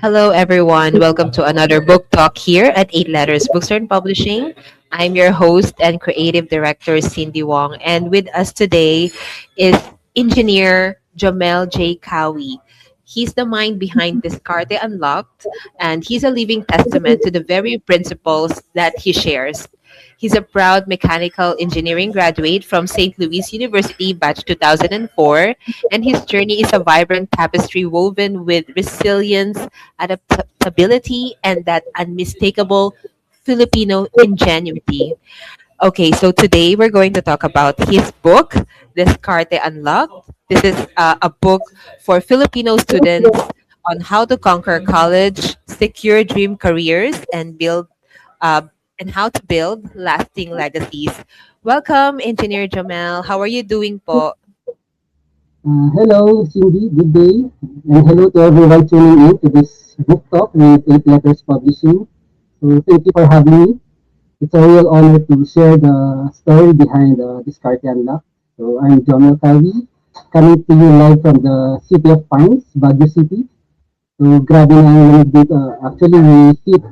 Hello, everyone. Welcome to another book talk here at Eight Letters Bookstore and Publishing. I'm your host and creative director, Cindy Wong, and with us today is engineer Jamel J. Cowie. He's the mind behind Discarte Unlocked, and he's a living testament to the very principles that he shares. He's a proud mechanical engineering graduate from St. Louis University, batch 2004, and his journey is a vibrant tapestry woven with resilience, adaptability, and that unmistakable Filipino ingenuity. Okay, so today we're going to talk about his book, Descarte Unlocked. This is a book for Filipino students on how to conquer college, secure dream careers, uh, and how to build lasting legacies. Welcome, Engineer Jamel. How are you doing po? Hello, Cindy. Good day. And hello to everyone tuning in to this book talk with Eight Letters Publishing. So thank you for having me. It's a real honor to share the story behind this Discarte Unlock. So I'm John Alcavi, coming to you live from the city of Pines, Baguio City. So grabe na ang lamig dito. Actually, we hit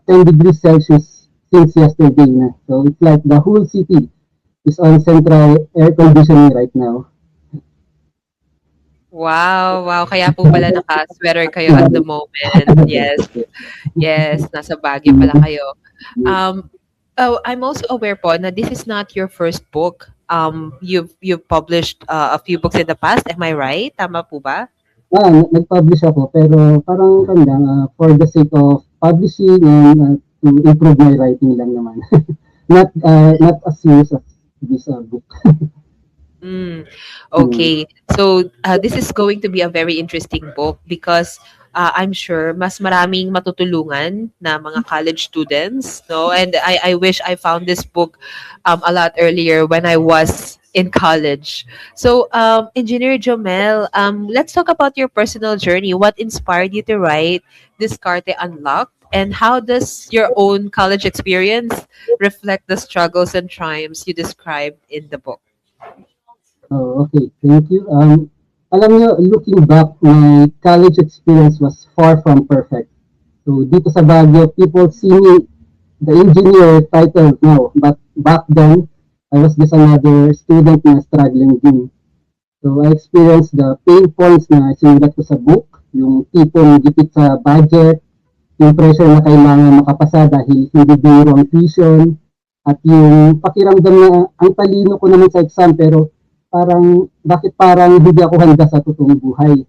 10 degrees Celsius since yesterday na. So it's like the whole city is on central air conditioning right now. Wow, wow. Kaya po pala naka-sweater kayo at the moment. Yes, yes. Nasa Baguio pala kayo. Um, I'm also aware po na this is not your first book. You've published a few books in the past. Am I right? Tama po ba? Nag-publish ako pero parang kan lang, for the sake of publishing and to improve my writing lang naman. Not as serious as this book. Mm, Mm. okay. So this is going to be a very interesting book because I'm sure mas maraming matutulungan na mga college students, no? And I wish I found this book a lot earlier when I was in college. So, Engineer Jomel, let's talk about your personal journey. What inspired you to write Discarte Unlocked? And how does your own college experience reflect the struggles and triumphs you described in the book? Oh, okay. Thank you. Alam niyo, looking back, my college experience was far from perfect. So dito sa Baguio, people see me the engineer title now, but back then, I was just another student na struggling din. So I experienced the pain points na sinulat ko sa book, yung tipong gipit sa budget, yung pressure na kailangan makapasa dahil hindi biro ang tuition, at yung pakiramdam na ang talino ko naman sa exam pero bakit parang hindi ako handa sa totoong buhay.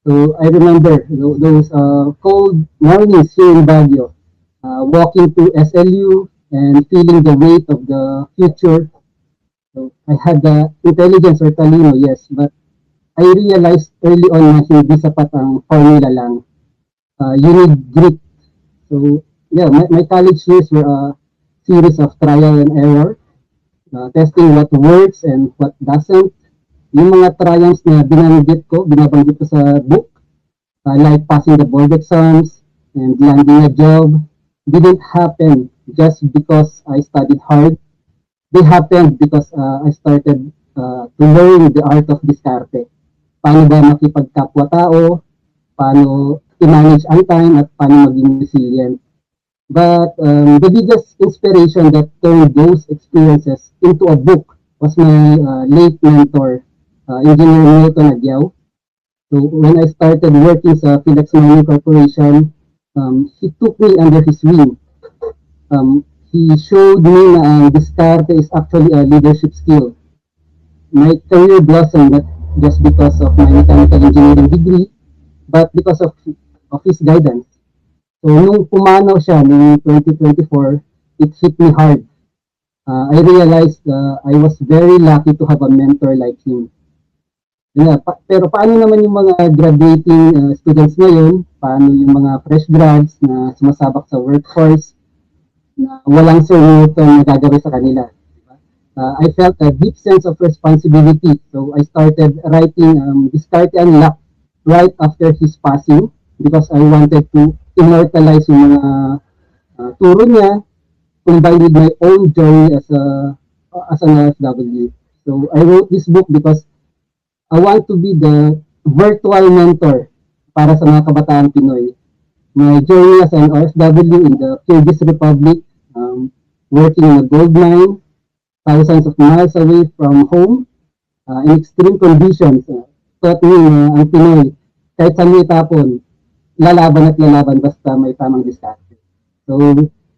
So I remember those cold mornings here in Baguio, walking to SLU and feeling the weight of the future. So I had the intelligence or talino, yes, but I realized early on na hindi sapat ang formula lang. You need grit. So yeah, my college years were a series of trial and error, testing what works and what doesn't. Yung mga triumphs na binabanggit ko sa book, like passing the board exams and landing a job, didn't happen just because I studied hard. They happened because I started to learn the art of discarte. Paano ba makipagkapwa-tao, paano i-manage ang time, at paano maging resilient. But the biggest inspiration that turned those experiences into a book was my late mentor, Engineer Milton Agyao. So when I started working sa Philex Mining Corporation, he took me under his wing. He showed me na ang diskarte is actually a leadership skill. My career blossomed not just because of my mechanical engineering degree, but because of his guidance. So nung pumanaw siya noong 2024, it hit me hard. I realized I was very lucky to have a mentor like him. Pero paano naman yung mga graduating students ngayon? Paano yung mga fresh grads na sumasabak sa workforce na walang Sir Newton na gagawin sa kanila? I felt a deep sense of responsibility. So I started writing Discarte Unlocked right after his passing because I wanted to immortalize yung mga turo niya combined with my own journey as an OFW. So I wrote this book because I want to be the virtual mentor para sa mga kabataan Pinoy. My journey as an OFW in the Kyrgyz Republic, working in a gold mine, thousands of miles away from home, in extreme conditions, taught me na ang Pinoy, kahit saan mo itapon, lalaban at lalaban basta may tamang diskarte. So,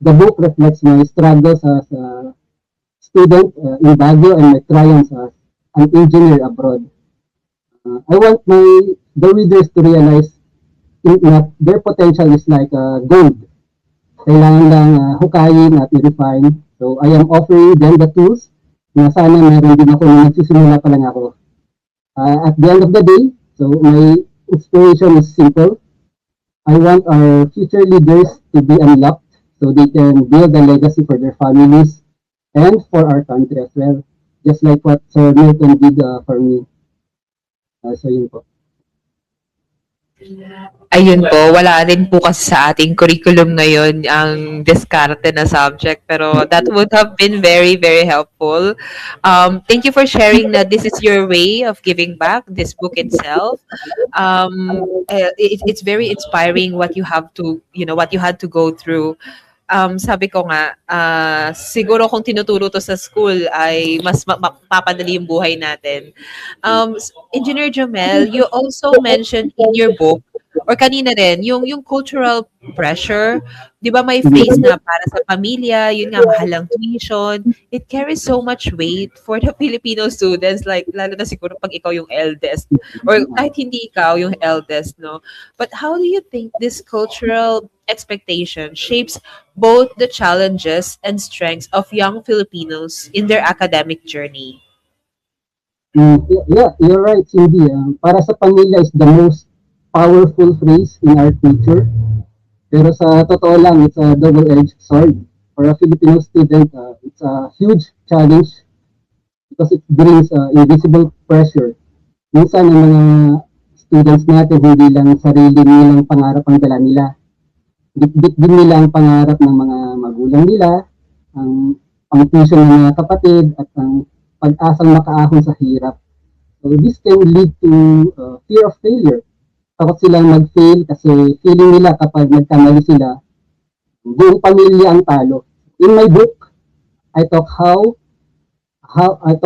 the book reflects my struggles as a student in Baguio and my triumphs as an engineer abroad. I want the readers to realize that their potential is like gold. Kailangan lang hukayin at i-refine. So, I am offering them the tools na sana meron din ako nung nagsisimula pa lang ako. At the end of the day, so my inspiration is simple. I want our future leaders to be unlocked so they can build a legacy for their families and for our country as well. Just like what Sir Milton did for me. So yun po. Ayun po, wala rin po kasi sa ating curriculum ngayon ang diskarte na subject, pero that would have been very, very helpful. Thank you for sharing that this is your way of giving back, this book itself. It's very inspiring what you have to, what you had to go through. Sabi ko nga, siguro kung tinuturo to sa school ay mas mapapadali yung buhay natin. Engineer Jomel, you also mentioned in your book, or kanina rin, yung cultural pressure, di ba may phrase na para sa pamilya, yun nga, mahal ang tuition. It carries so much weight for the Filipino students, like, lalo na siguro pag ikaw yung eldest, or kahit hindi ikaw yung eldest, no? But how do you think this cultural expectation shapes both the challenges and strengths of young Filipinos in their academic journey? Yeah, you're right, Cindy. Para sa pamilya is the most powerful phrase in our culture. Pero sa totoo lang, it's a double-edged sword. For a Filipino student, it's a huge challenge because it brings invisible pressure. Minsan, ang mga students natin, hindi lang sarili nilang pangarap ang dala nila. Bit din nila ang pangarap ng mga magulang nila, ang pang-tuition ng mga kapatid, at ang pag-asang makaahon sa hirap. So this can lead to fear of failure. Takot silang mag-fail kasi feeling nila kapag nagkamali sila, buong pamilya ang talo. In my book, I talk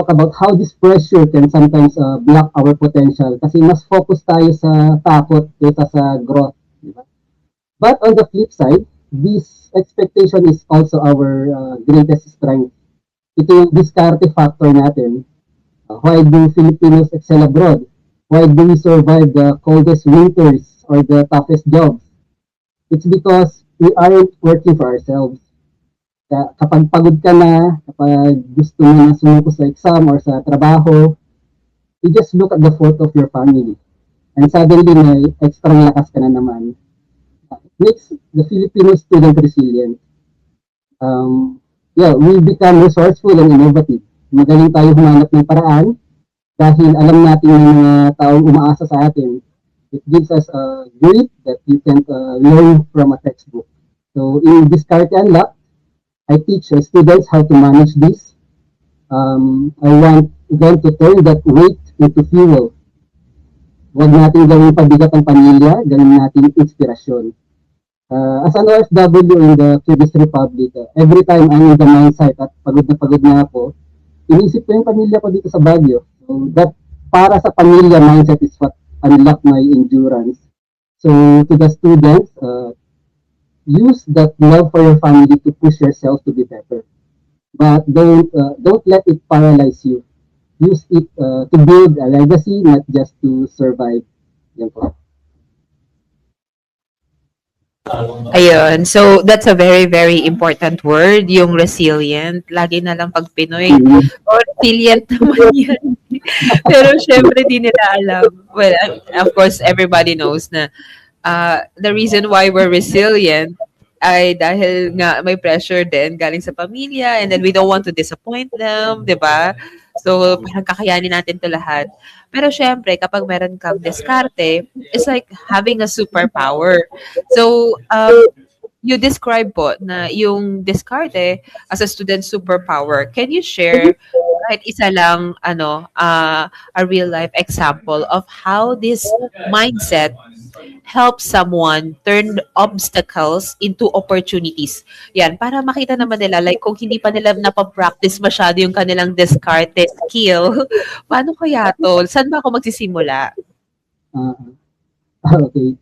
about how this pressure can sometimes block our potential kasi mas focus tayo sa takot kaysa sa growth. Diba? But on the flip side, this expectation is also our greatest strength. Ito yung discarte factor natin. Why do Filipinos excel abroad? Why do we survive the coldest winters or the toughest jobs? It's because we aren't working for ourselves. Kapag pagod ka na, kapag gusto mo na sumuko sa exam or sa trabaho, you just look at the photo of your family. And suddenly, may extra lakas ka na naman. Makes the Filipino student resilient. We become resourceful and innovative. Magaling tayo humanap ng paraan dahil alam natin yung mga taong umaasa sa atin. It gives us a grit that you can learn from a textbook. So in Discarte Unlock, I teach students how to manage this. I want them to turn that weight into fuel. Huwag natin gawing pabigat ang pamilya, gawin natin inspirasyon. As an OFW in the Kyrgyz Republic, every time I'm in the mine site at pagod na ako, inisip ko yung pamilya ko dito sa Baguio. So that para sa pamilya mindset is what unlock my endurance. So to the students, use that love for your family to push yourself to be better. But don't let it paralyze you. Use it to build a legacy, not just to survive. Yan po. Ayun. So, that's a very, very important word, yung resilient. Lagi na lang pag Pinoy, oh, resilient naman yan. Pero syempre, di nila alam. Well, of course, everybody knows na the reason why we're resilient ay dahil nga may pressure din galing sa pamilya, and then we don't want to disappoint them, di ba? So, parang kakayanin natin to lahat. Pero syempre, kapag meron kang diskarte, it's like having a superpower. So, you describe po na yung diskarte as a student superpower. Can you share kahit isa lang a real life example of how this mindset help someone turn obstacles into opportunities. Yan, para makita naman nila, like kung hindi pa nila napapractice masyado yung kanilang discarte skill, paano kaya to? Saan ba ako magsisimula? Uh, okay.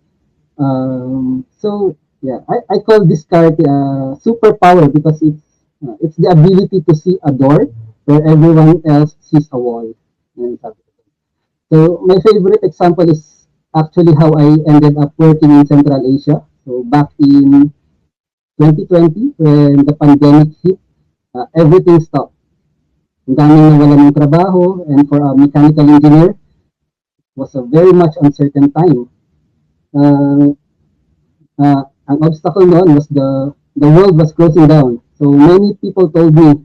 So yeah, I call discard superpower because it's the ability to see a door where everyone else sees a wall. Yan, sabi ko. So my favorite example is actually how I ended up working in Central Asia. So back in 2020 when the pandemic hit, everything stopped. Ang daming nawalan ng trabaho, and for a mechanical engineer, it was a very much uncertain time. Uh, ang obstacle noon was the world was closing down. So many people told me,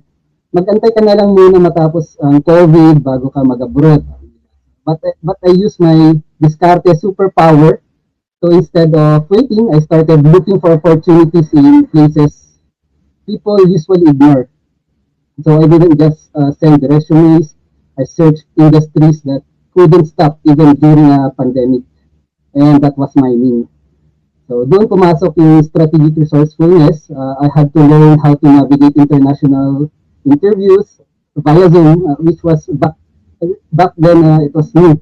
magantay ka na lang muna matapos ang COVID bago ka mag-abroad. But I used my Discarte superpower. So instead of waiting, I started looking for opportunities in places people usually ignore. So I didn't just send resumes. I searched industries that couldn't stop even during a pandemic. And that was my mean. So doon pumasok yung strategic resourcefulness. I had to learn how to navigate international interviews via Zoom, which was back then it was new.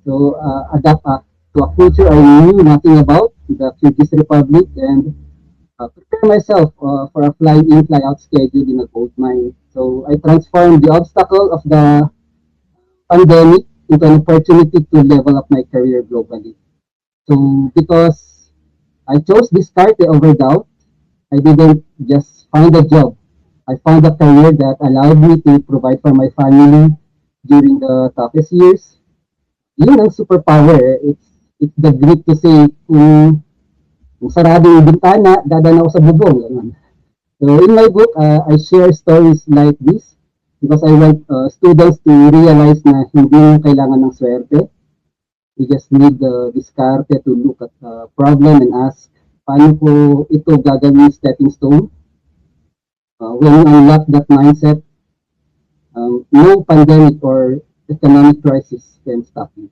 So adapt to a culture I knew nothing about, the Kyrgyz Republic, and prepare myself for a fly-in, fly-out schedule in a gold mine. So I transformed the obstacle of the pandemic into an opportunity to level up my career globally. So because I chose Discarte over doubt, I didn't just find a job. I found a career that allowed me to provide for my family during the toughest years. Yun ang superpower. It's the grit to say, kung sarado yung bintana, dadaan ako sa bubong. Ganun. So in my book, I share stories like this because I want students to realize na hindi mo kailangan ng swerte. You just need the diskarte to look at the problem and ask, paano ko ito gagawin stepping stone? When you unlock that mindset, no pandemic or economic crisis can stop you.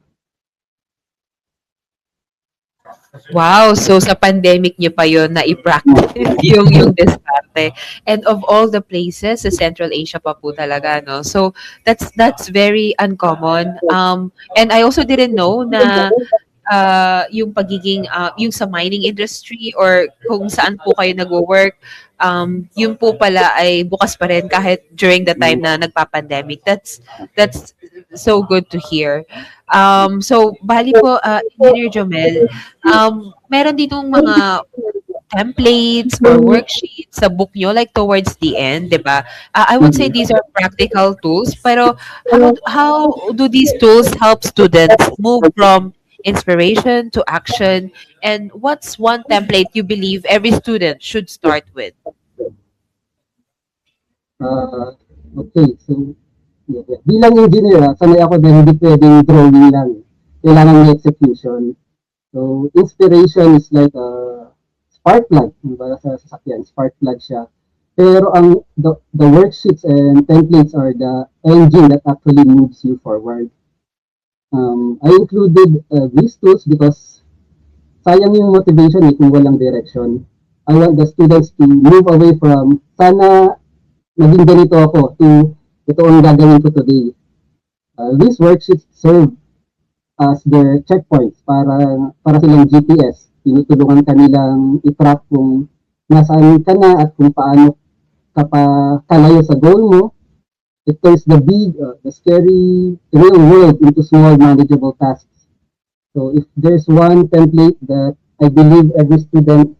Wow, so sa pandemic niyo pa yon na i-practice yung diskarte. And of all the places, sa Central Asia pa po talaga, no? So that's very uncommon. And I also didn't know na yung pagiging yung sa mining industry or kung saan po kayo nagwo-work, yun po pala ay bukas pa rin kahit during the time na nagpa-pandemic. That's so good to hear. So bali po, Engineer Jomel, meron ditong mga templates or worksheets sa book nyo, like towards the end, di ba? I would say these are practical tools, pero how do these tools help students move from inspiration to action? And what's one template you believe every student should start with? Okay, so bilang engineer, sanay ako na hindi pwedeng drawing lang. Kailangan may execution. So, inspiration is like a spark plug. Diba, sa sasakyan, spark plug siya. Pero the worksheets and templates are the engine that actually moves you forward. I included these tools because sayang yung motivation kung walang direction. I want the students to move away from sana maging ganito ako to ito ang gagawin ko today. These worksheets serve as their checkpoints para silang GPS. Tinutulungan kanilang i-track kung nasaan ka na at kung paano ka pa kalayo sa goal mo. It turns the big, the scary real world into small manageable tasks. So if there's one template that I believe every student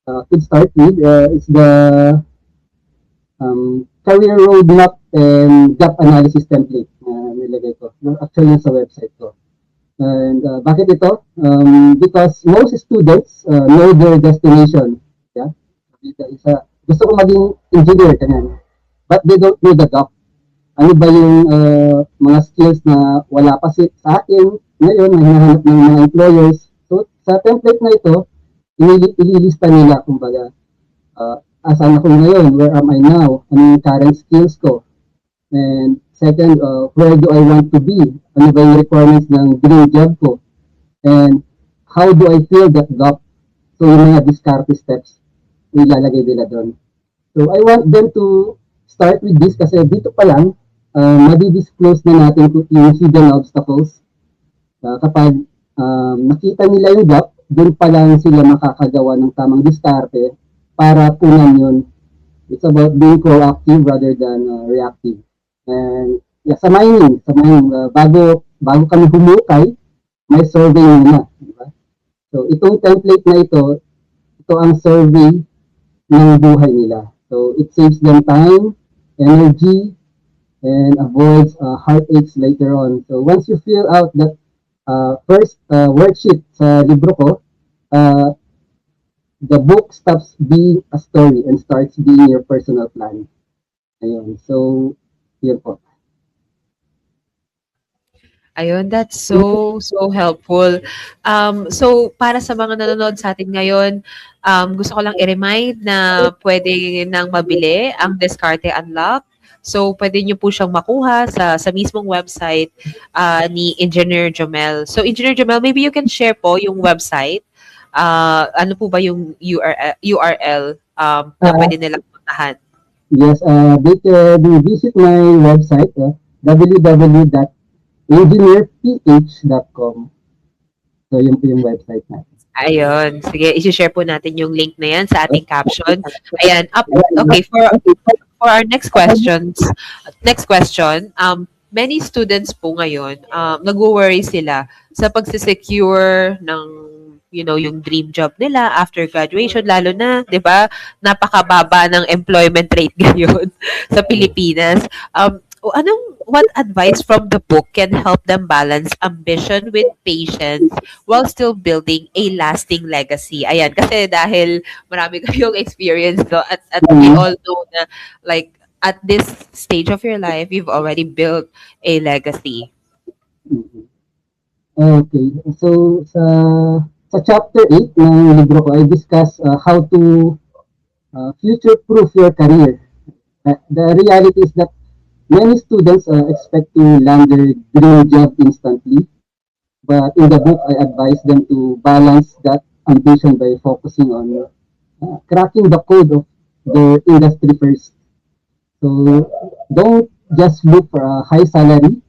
could start with, it's the career roadmap and gap analysis template na nilagay ko. Actually, sa website ko. And bakit ito? Because most students know their destination. Yeah? Gusto ko maging engineer, kanyan. But they don't know the gap. Ano ba yung mga skills na wala pa sa akin ngayon na hinahanap ng mga employers. So, sa template na ito, ililista nila, kumbaga, asan ako ngayon? Where am I now? Ano yung current skills ko? And second, where do I want to be? Ano ba yung requirements ng dream job ko? And how do I fill that gap? So yung mga discarte steps, ilalagay nila doon. So I want them to start with this kasi dito pa lang, madi-disclose na natin yung hidden obstacles. Kapag nakita nila yung gap, doon pa lang sila makakagawa ng tamang diskarte para punan yun. It's about being proactive rather than reactive. And yeah, sa mining, bago kami humukay, may survey muna. Diba? So itong template na ito ang survey ng buhay nila. So it saves them time, energy, and avoids heartaches later on. So once you fill out that first worksheet sa libro ko, uh, the book stops being a story and starts being your personal plan. Ayun. So, yun po. Ayun, that's so helpful. So para sa mga nanonood sa atin ngayon, gusto ko lang i-remind na pwede nang mabili ang Descarte Unlock. So pwede niyo po siyang makuha sa mismong website ni Engineer Jomel. So Engineer Jomel, maybe you can share po yung website. Ano po ba yung URL na Uh, pwede nilang puntahan? yes, they can visit my website, www.engineerph.com. So, yun po yung website natin. Ayun. Sige, i-share po natin yung link na yan sa ating caption. Ayan. Okay, for our next question, many students po ngayon, nag-worry sila sa pagsisecure ng yung dream job nila after graduation, lalo na, 'di ba, napakababa ng employment rate ngayon sa Pilipinas. What advice from the book can help them balance ambition with patience while still building a lasting legacy? Ayan, kasi dahil marami kayong experience at we all know na like at this stage of your life, you've already built a legacy. Mhm. Okay. So, sa chapter 8 ng libro ko, I discuss how to future-proof your career. The reality is that many students expect to land their dream job instantly, but in the book, I advise them to balance that ambition by focusing on cracking the code of their industry first. So don't just look for a high salary,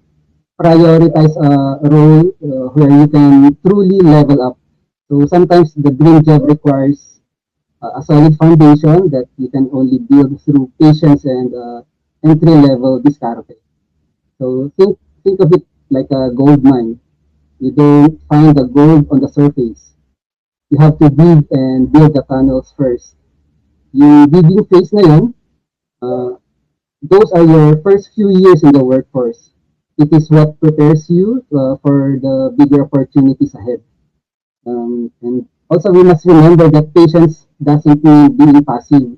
prioritize a role where you can truly level up. So sometimes the dream job requires a solid foundation that you can only build through patience and entry level discarte. So think of it like a gold mine. You don't find the gold on the surface. You have to dig and build the tunnels first. Yung digging phase na yun, uh, those are your first few years in the workforce. It is what prepares you for the bigger opportunities ahead. And also, we must remember that patience doesn't mean being passive.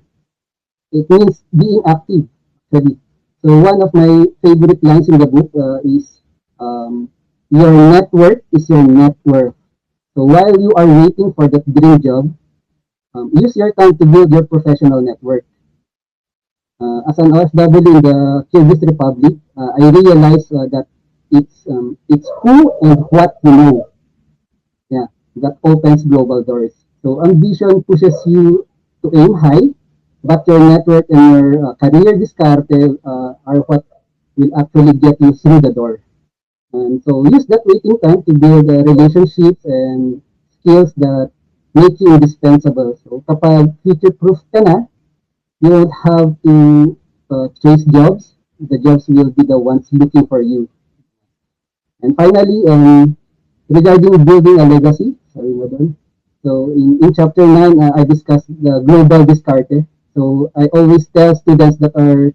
It means being active, actually. So one of my favorite lines in the book is, your network is your net worth. So while you are waiting for that dream job, use your time to build your professional network. As an OFW in the Kyrgyz Republic, I realized that it's who and what you know. Yeah, that opens global doors. So ambition pushes you to aim high, but your network and your career discarte are what will actually get you through the door. And so use that waiting time to build relationships and skills that make you indispensable. So kapag future-proof ka na, you won't have to chase jobs. The jobs will be the ones looking for you. And finally, regarding building a legacy, sorry, madam. So in chapter 9, I discussed the global discarte. So I always tell students that our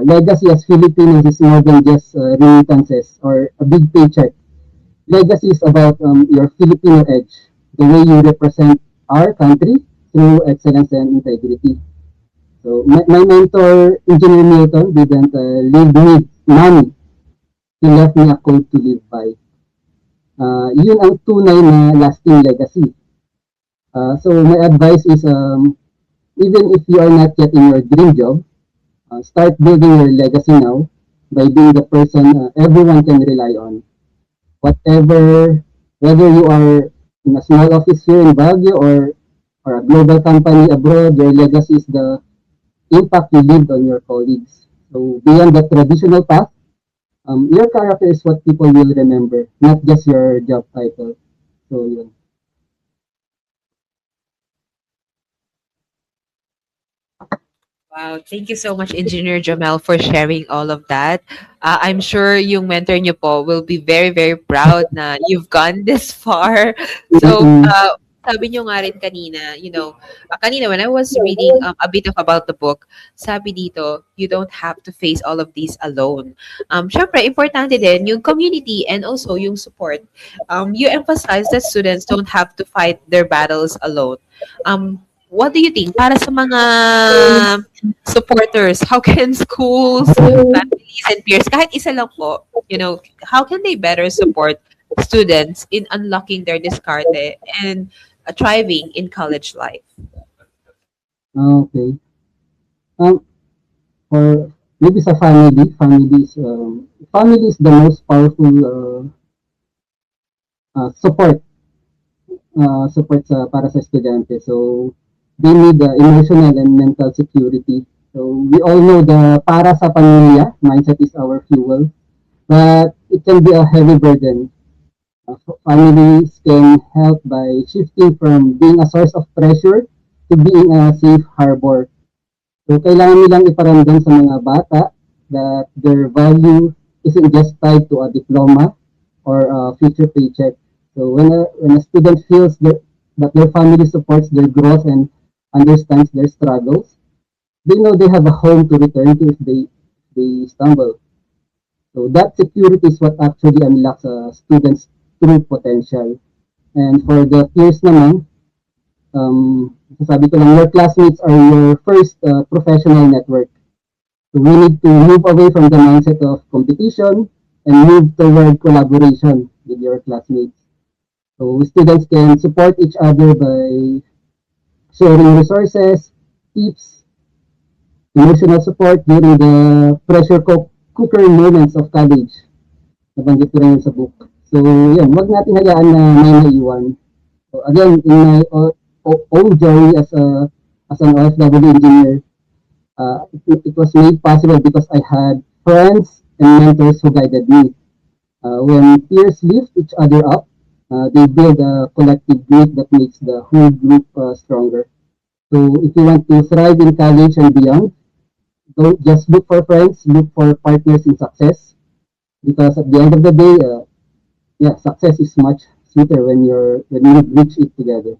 legacy as Filipinos is more than just remittances or a big paycheck. Legacy is about your Filipino edge, the way you represent our country through excellence and integrity. So my mentor, Engineer Milton, didn't leave me money. He left me a code to live by. Yun ang tunay na lasting legacy. So my advice is, even if you are not yet in your dream job, start building your legacy now by being the person everyone can rely on. Whatever, whether you are in a small office here in Baguio or a global company abroad, your legacy is the impact you leave on your colleagues. So beyond the traditional path, your character is what people will remember, not just your job title. So yun. Wow, thank you so much, Engineer Jamel, for sharing all of that. I'm sure yung mentor niyo po will be very, very proud na you've gone this far. So, Mm-mm. sabi niyo nga rin kanina, kanina when I was reading a bit of about the book, sabi dito, you don't have to face all of these alone. Syempre, importante din yung community and also yung support. You emphasize that students don't have to fight their battles alone. What do you think? Para sa mga supporters, how can schools, families, and peers, kahit isa lang po, how can they better support students in unlocking their discarte and thriving in college life? Okay. Um, for maybe sa family is the most powerful support para sa estudyante. So they need emotional and mental security. So we all know the para sa pamilya mindset is our fuel, but it can be a heavy burden. Families can help by shifting from being a source of pressure to being a safe harbor. So kailangan nilang iparamdam sa mga bata that their value isn't just tied to a diploma or a future paycheck. So when a student feels that their family supports their growth and understands their struggles, they know they have a home to return to if they stumble. So that security is what actually unlocks a student's true potential. And for the peers naman, sasabi ko lang, your classmates are your first professional network. So we need to move away from the mindset of competition and move toward collaboration with your classmates. So students can support each other by sharing resources, tips, emotional support during the cooker moments of college. Nabanggit ko rin yun sa book. So, yun, wag natin hayaan na may naiwan. So, again, in my own journey as an OFW engineer, it was made possible because I had friends and mentors who guided me. When peers lift each other up, they build a collective group that makes the whole group stronger. So if you want to thrive in college and beyond, don't just look for friends, look for partners in success. Because at the end of the day, yeah, success is much sweeter when you reach it together.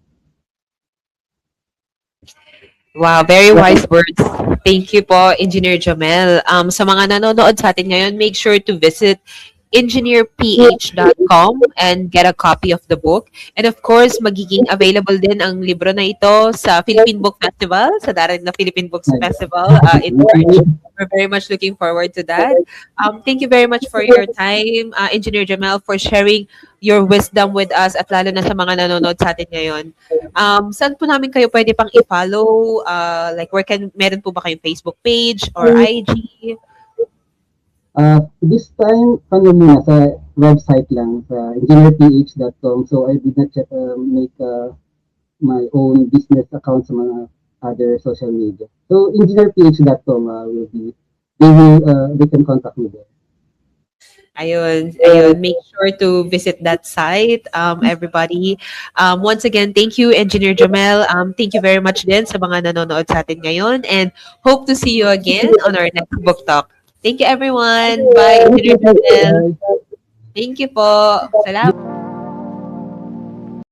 Wow, very wise words. Thank you po, Engineer Jamel. Sa mga nanonood sa atin ngayon, make sure to visit engineerph.com and get a copy of the book. And of course, magiging available din ang libro na ito sa Philippine Book Festival, sa darating na Philippine Books Festival in March. We're very much looking forward to that. Thank you very much for your time, Engineer Jamel, for sharing your wisdom with us at lalo na sa mga nanonood sa atin ngayon. Saan po namin kayo pwede pang i-follow? Like, meron po ba kayong Facebook page or IG? This time, muna, sa website lang, sa engineerph.com. So I did not yet make my own business account sa mga other social media. So engineerph.com they can contact me there. Ayun, make sure to visit that site, everybody. Once again, thank you, Engineer Jamel. Thank you very much din sa mga nanonood sa atin ngayon and hope to see you again on our next book talk. Thank you, everyone. Bye, Engineer Jamel. Thank you po. Salamat.